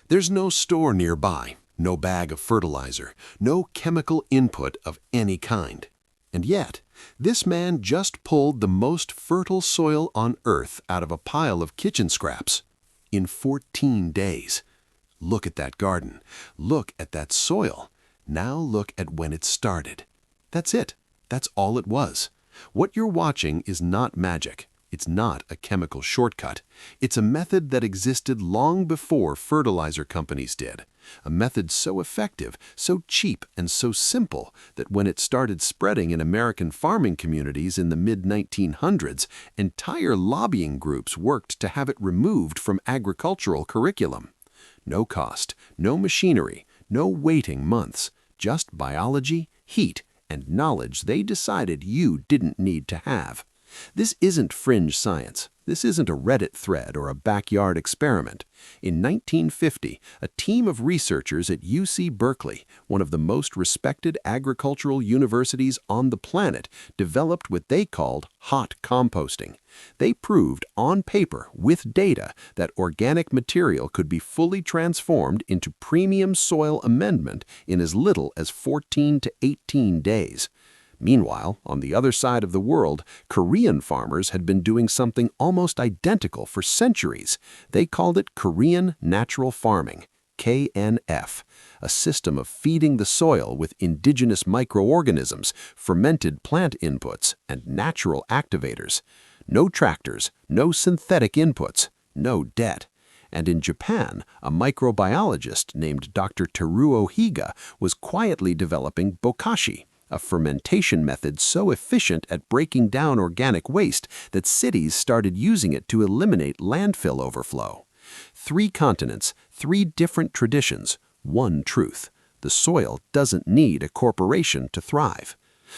There's no store nearby, no bag of fertilizer, no chemical input of any kind. And yet, this man just pulled the most fertile soil on Earth out of a pile of kitchen scraps in 14 days. Look at that garden. Look at that soil. Now look at when it started. That's it. That's all it was. What you're watching is not magic. It's not a chemical shortcut. It's a method that existed long before fertilizer companies did. A method so effective, so cheap, and so simple that when it started spreading in American farming communities in the mid-1900s, entire lobbying groups worked to have it removed from agricultural curriculum. No cost, no machinery, no waiting months, just biology, heat, and knowledge they decided you didn't need to have. This isn't fringe science. This isn't a Reddit thread or a backyard experiment. In 1950, a team of researchers at UC Berkeley, one of the most respected agricultural universities on the planet, developed what they called hot composting. They proved on paper with data that organic material could be fully transformed into premium soil amendment in as little as 14 to 18 days. Meanwhile, on the other side of the world, Korean farmers had been doing something almost identical for centuries. They called it Korean natural farming, KNF, a system of feeding the soil with indigenous microorganisms, fermented plant inputs, and natural activators. No tractors, no synthetic inputs, no debt. And in Japan, a microbiologist named Dr. Teruo Higa was quietly developing Bokashi, a fermentation method so efficient at breaking down organic waste that cities started using it to eliminate landfill overflow. 3 continents, 3 different traditions, one truth. The soil doesn't need a corporation to thrive.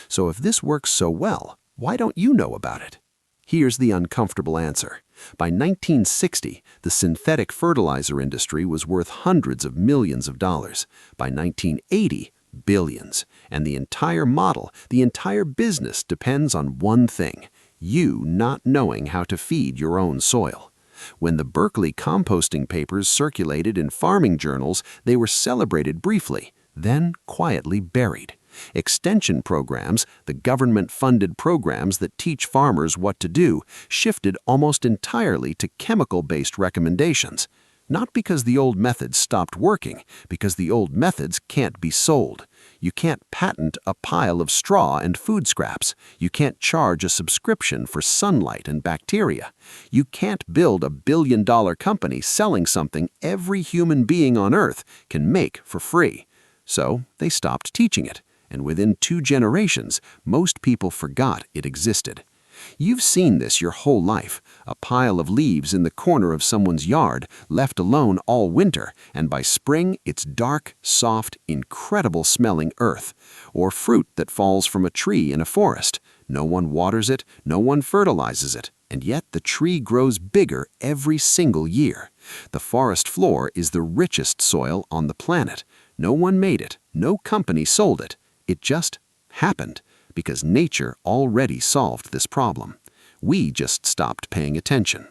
So if this works so well, why don't you know about it? Here's the uncomfortable answer. By 1960, the synthetic fertilizer industry was worth hundreds of millions of dollars. By 1980, billions. And the entire model, the entire business depends on one thing: you not knowing how to feed your own soil. When the Berkeley composting papers circulated in farming journals, they were celebrated briefly, then quietly buried. Extension programs, the government-funded programs that teach farmers what to do, shifted almost entirely to chemical-based recommendations. Not because the old methods stopped working, because the old methods can't be sold. You can't patent a pile of straw and food scraps. You can't charge a subscription for sunlight and bacteria. You can't build a billion-dollar company selling something every human being on Earth can make for free. So they stopped teaching it, and within 2 generations, most people forgot it existed. You've seen this your whole life, a pile of leaves in the corner of someone's yard, left alone all winter, and by spring it's dark, soft, incredible-smelling earth. Or fruit that falls from a tree in a forest. No one waters it, no one fertilizes it, and yet the tree grows bigger every single year. The forest floor is the richest soil on the planet. No one made it, no company sold it. It just happened. Because nature already solved this problem. We just stopped paying attention.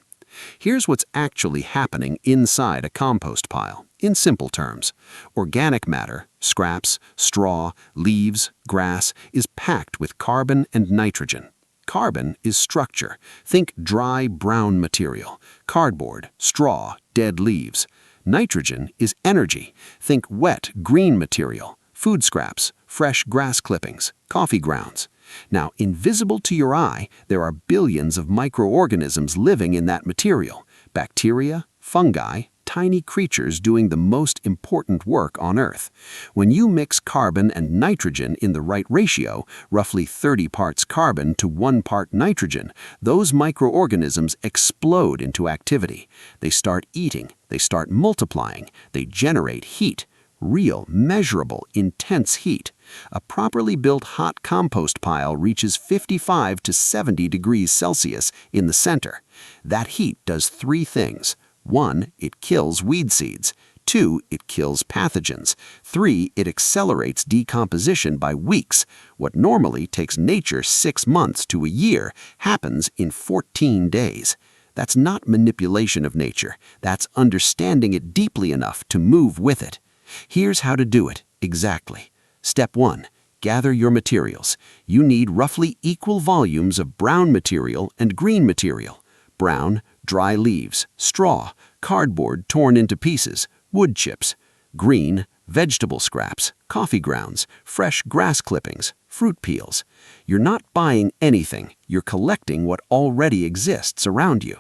Here's what's actually happening inside a compost pile, in simple terms. Organic matter, scraps, straw, leaves, grass, is packed with carbon and nitrogen. Carbon is structure. Think dry, brown material. Cardboard, straw, dead leaves. Nitrogen is energy. Think wet, green material. Food scraps, fresh grass clippings, coffee grounds. Now, invisible to your eye, there are billions of microorganisms living in that material. Bacteria, fungi, tiny creatures doing the most important work on Earth. When you mix carbon and nitrogen in the right ratio, roughly 30 parts carbon to 1 part nitrogen, those microorganisms explode into activity. They start eating, they start multiplying, they generate heat. Real, measurable, intense heat. A properly built hot compost pile reaches 55 to 70 degrees Celsius in the center. That heat does 3 things. 1, it kills weed seeds. 2, it kills pathogens. 3, it accelerates decomposition by weeks. What normally takes nature 6 months to a year happens in 14 days. That's not manipulation of nature. That's understanding it deeply enough to move with it. Here's how to do it exactly. Step 1. Gather your materials. You need roughly equal volumes of brown material and green material. Brown, dry leaves, straw, cardboard torn into pieces, wood chips. Green, vegetable scraps, coffee grounds, fresh grass clippings, fruit peels. You're not buying anything, you're collecting what already exists around you.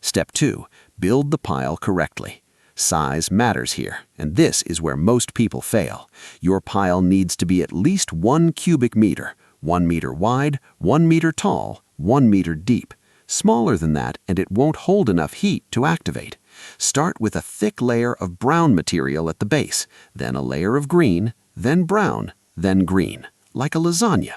Step 2. Build the pile correctly. Size matters here, and this is where most people fail. Your pile needs to be at least 1 cubic meter, 1 meter wide, 1 meter tall, 1 meter deep. Smaller than that, and it won't hold enough heat to activate. Start with a thick layer of brown material at the base, then a layer of green, then brown, then green, like a lasagna.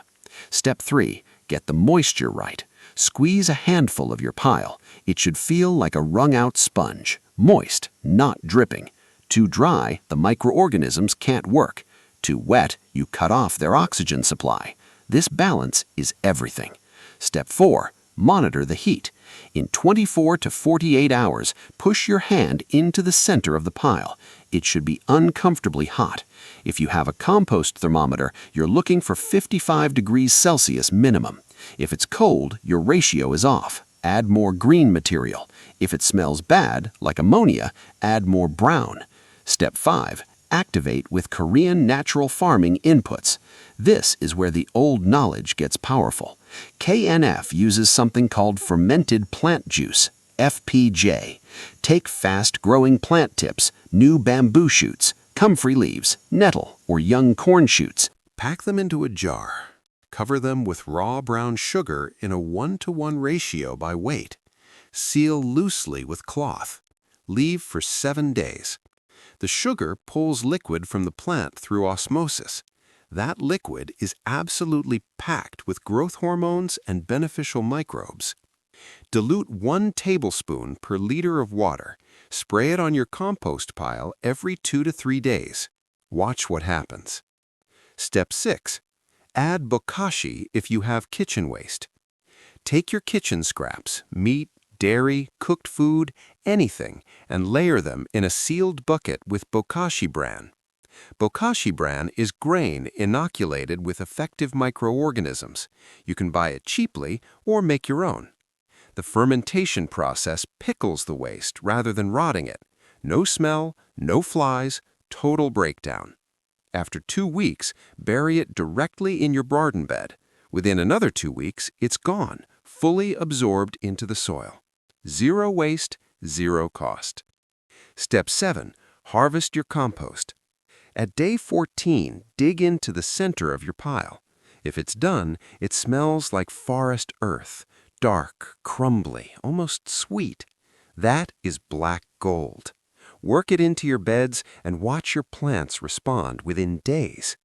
Step 3. Get the moisture right. Squeeze a handful of your pile. It should feel like a wrung-out sponge. Moist, not dripping. Too dry, the microorganisms can't work. Too wet, you cut off their oxygen supply. This balance is everything. Step 4. Monitor the heat. In 24 to 48 hours, push your hand into the center of the pile. It should be uncomfortably hot. If you have a compost thermometer, you're looking for 55 degrees Celsius minimum. If it's cold, your ratio is off. Add more green material. If it smells bad, like ammonia, add more brown. Step 5. Activate with Korean natural farming inputs. This is where the old knowledge gets powerful. KNF uses something called fermented plant juice, FPJ. Take fast-growing plant tips, new bamboo shoots, comfrey leaves, nettle, or young corn shoots. Pack them into a jar. Cover them with raw brown sugar in a 1-to-1 ratio by weight. Seal loosely with cloth. Leave for 7 days. The sugar pulls liquid from the plant through osmosis. That liquid is absolutely packed with growth hormones and beneficial microbes. Dilute 1 tablespoon per liter of water. Spray it on your compost pile every 2 to 3 days. Watch what happens. Step 6. Add Bokashi if you have kitchen waste. Take your kitchen scraps, meat, dairy, cooked food, anything, and layer them in a sealed bucket with Bokashi bran. Bokashi bran is grain inoculated with effective microorganisms. You can buy it cheaply or make your own. The fermentation process pickles the waste rather than rotting it. No smell, no flies, total breakdown. After 2 weeks, bury it directly in your garden bed. Within another 2 weeks, it's gone, fully absorbed into the soil. Zero waste, zero cost. Step 7. Harvest your compost. At day 14, dig into the center of your pile. If it's done, it smells like forest earth, dark, crumbly, almost sweet. That is black gold. Work it into your beds and watch your plants respond within days.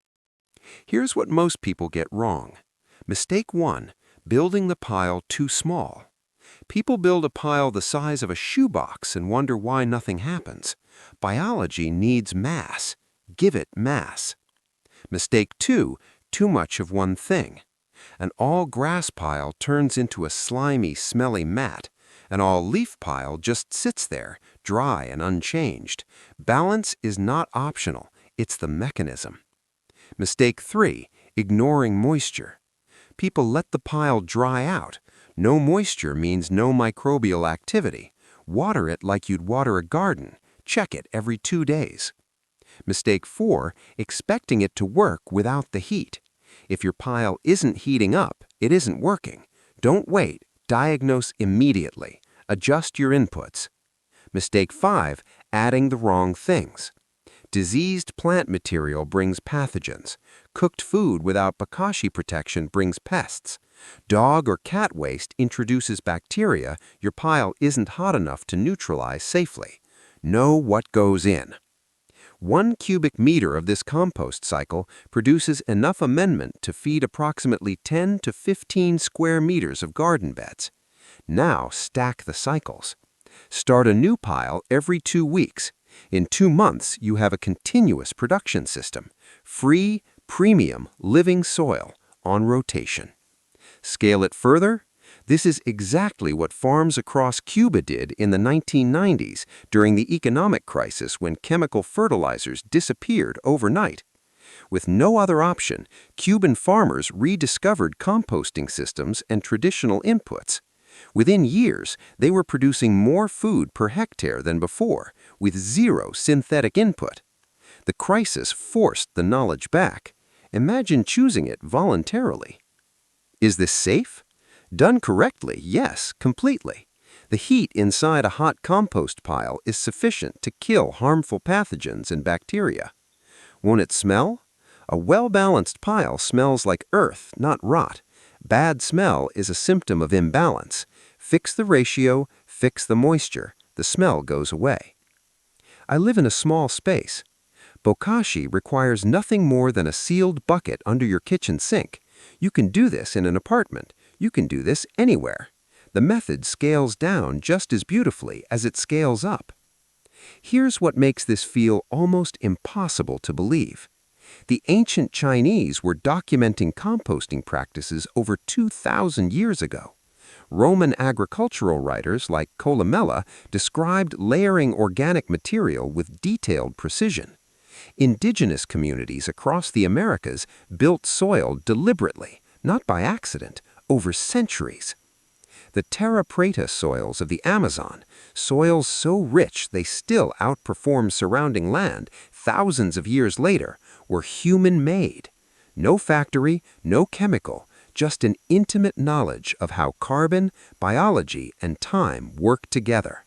Here's what most people get wrong. Mistake 1. Building the pile too small. People build a pile the size of a shoebox and wonder why nothing happens. Biology needs mass. Give it mass. Mistake 2. Too much of one thing. An all-grass pile turns into a slimy, smelly mat. An all-leaf pile just sits there, dry and unchanged. Balance is not optional, it's the mechanism. Mistake 3. Ignoring moisture. People let the pile dry out. No moisture means no microbial activity. Water it like you'd water a garden. Check it every 2 days. Mistake 4. Expecting it to work without the heat. If your pile isn't heating up, it isn't working. Don't wait. Diagnose immediately. Adjust your inputs. Mistake 5. Adding the wrong things. Diseased plant material brings pathogens. Cooked food without Bokashi protection brings pests. Dog or cat waste introduces bacteria your pile isn't hot enough to neutralize safely. Know what goes in. 1 cubic meter of this compost cycle produces enough amendment to feed approximately 10 to 15 square meters of garden beds. Now stack the cycles. Start a new pile every 2 weeks. In 2 months, you have a continuous production system. Free, premium, living soil on rotation. Scale it further? This is exactly what farms across Cuba did in the 1990s during the economic crisis when chemical fertilizers disappeared overnight. With no other option, Cuban farmers rediscovered composting systems and traditional inputs. Within years, they were producing more food per hectare than before, with zero synthetic input. The crisis forced the knowledge back. Imagine choosing it voluntarily. Is this safe? Done correctly, yes, completely. The heat inside a hot compost pile is sufficient to kill harmful pathogens and bacteria. Won't it smell? A well-balanced pile smells like earth, not rot. Bad smell is a symptom of imbalance. Fix the ratio, fix the moisture, the smell goes away. I live in a small space. Bokashi requires nothing more than a sealed bucket under your kitchen sink. You can do this in an apartment. You can do this anywhere. The method scales down just as beautifully as it scales up. Here's what makes this feel almost impossible to believe. The ancient Chinese were documenting composting practices over 2,000 years ago. Roman agricultural writers like Columella described layering organic material with detailed precision. Indigenous communities across the Americas built soil deliberately, not by accident, over centuries. The terra preta soils of the Amazon, soils so rich they still outperform surrounding land thousands of years later, were human-made. No factory, no chemical, just an intimate knowledge of how carbon, biology, and time work together.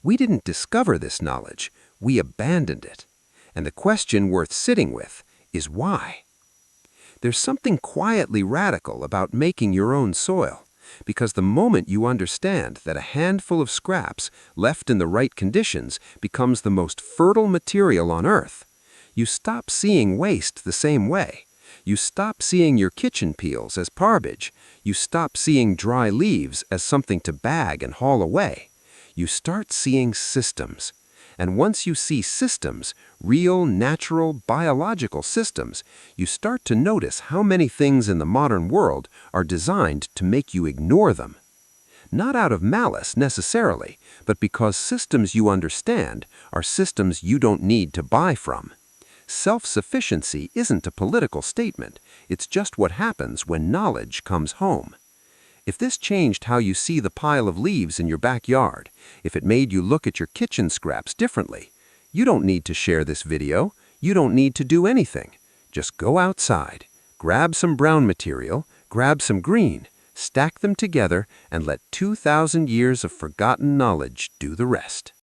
We didn't discover this knowledge, we abandoned it. And the question worth sitting with is why? There's something quietly radical about making your own soil, because the moment you understand that a handful of scraps left in the right conditions becomes the most fertile material on Earth, you stop seeing waste the same way. You stop seeing your kitchen peels as garbage. You stop seeing dry leaves as something to bag and haul away. You start seeing systems. And once you see systems, real, natural, biological systems, you start to notice how many things in the modern world are designed to make you ignore them. Not out of malice necessarily, but because systems you understand are systems you don't need to buy from. Self-sufficiency isn't a political statement, it's just what happens when knowledge comes home. If this changed how you see the pile of leaves in your backyard, if it made you look at your kitchen scraps differently, you don't need to share this video, you don't need to do anything. Just go outside, grab some brown material, grab some green, stack them together, and let 2,000 years of forgotten knowledge do the rest.